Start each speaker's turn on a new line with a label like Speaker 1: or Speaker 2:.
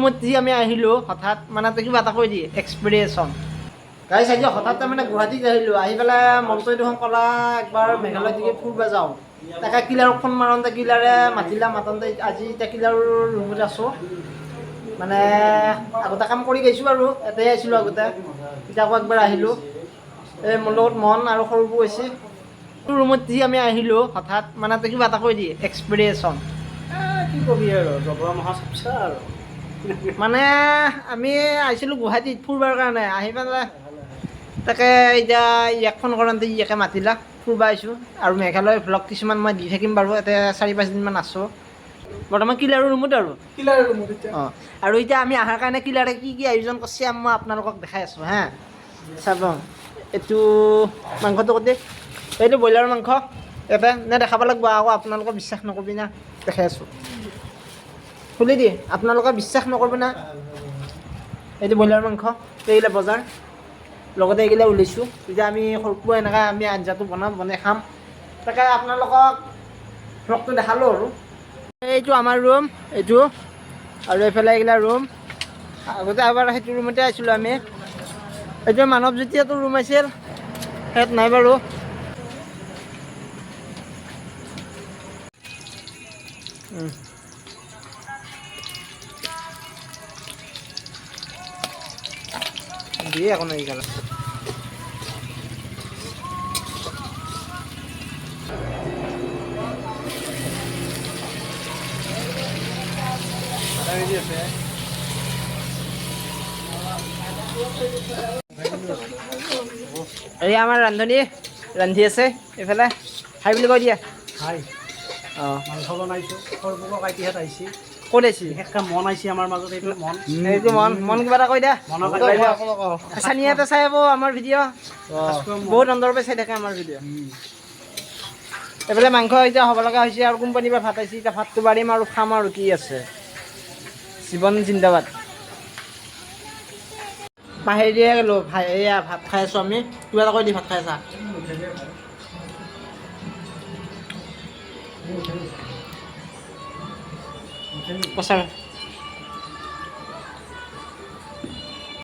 Speaker 1: ৰুমত যি আমি আহিলোঁ হঠাৎ মানে কিবা এটা কৈ দিয়ে এক্সপিৰিয়েঞ্চন গাইছ আজি হঠাৎ তাৰমানে গুৱাহাটীত আহিলোঁ আহি পেলাই মনটো দেখোন ক'লা একবাৰ মেঘালয়ত দিকে ফুৰিব যাওঁ তাকে কিলাৰক ফোন মাৰোঁতে কিলাৰে মাতোঁতে আজি এতিয়া কিলাৰৰ ৰুমত আছোঁ মানে আগতে কাম কৰি গৈছোঁ আৰু ইয়াতে আহিছিলোঁ আগতে এতিয়া আকৌ একবাৰ আহিলোঁ এই মোৰ লগত মন আৰু সৰুবোৰ গৈছে ৰুমত যি আমি আহিলোঁ হঠাৎ মানে কিবা এটা কৈ দিয়ে এক্সপিৰিয়েঞ্চন
Speaker 2: কি কবি আৰু জবৰা মহা চাপচা আৰু
Speaker 1: মানে আমি আহিছিলোঁ গুৱাহাটীত ফুৰিবৰ কাৰণে আহি পেলাই তাকে এতিয়া ইয়াক ফোন কৰোঁতে ইয়াকে মাতিলা ফুৰিব আহিছোঁ আৰু মেঘালয়ৰ ভ্লগ কিছুমান মই দি থাকিম বাৰু ইয়াতে 4-5 দিনমান আছোঁ বৰ্তমান কিলাৰৰ ৰুমত আৰু
Speaker 2: কিলাৰৰ ৰুমত এতিয়া
Speaker 1: অঁ আৰু এতিয়া আমি অহাৰ কাৰণে কিলাৰে কি কি আয়োজন কৰিছে মই আপোনালোকক দেখাই আছোঁ হা চাব এইটো মাংসটো ক'তে এইটো ব্ৰইলাৰ মাংস ইয়াতে নে দেখাব লাগিব আকৌ আপোনালোকে বিশ্বাস নকৰিবি না দেখাই আছোঁ খুলি দিয়ে আপোনালোকে বিশ্বাস নকৰিব না এইটো ব্ৰইলাৰ মাংস এইগিলা বজাৰ লগতে এইগিলা ওলাইছোঁ এতিয়া আমি সৰুকৈ এনেকৈ আমি আঞ্জাটো বনাই খাম তাকে আপোনালোকক ভ্লগটো দেখালোঁ আৰু এইটো আমাৰ ৰুম এইটো আৰু এইফালে এইগিলা ৰুম আগতে এবাৰ সেইটো ৰুমতে আহিছিলোঁ আমি এইটো মানৱজ্যোতিটো ৰুম আছিল সেইত নাই বাৰু দিয়ে এখন এইখানে এই আমাৰ ৰান্ধনী ৰান্ধি আছে এইফালে হাই বুলি কৈ দিয়া
Speaker 2: হাই
Speaker 1: অঁ
Speaker 2: মাংস বনাইছোঁ সৰবুকক আইটিহঁত আহিছে
Speaker 1: ক'ত আহিছে
Speaker 2: বিশেষকৈ মন আহিছে আমাৰ মাজত এইটো মন
Speaker 1: এইটো মন কিবা এটা কৈ দিয়া
Speaker 2: মনৰ
Speaker 1: চানিয়াতে চাই হ'ব আমাৰ ভিডিঅ' বহুত অন্তৰৰ পৰা চাই থাকে আমাৰ ভিডিঅ' এইফালে মাংস এতিয়া হ'ব লগা হৈছে আৰু কোম্পানীৰ পৰা ভাত আহিছে এতিয়া ভাতটো বাঢ়িম আৰু খাম আৰু কি আছে জীৱন জিন্দাবাদ বাহিৰে গ'লোঁ এয়া ভাত খাই আছোঁ আমি কিবা এটা কৈ দি ভাত খাই আছা পচাৰ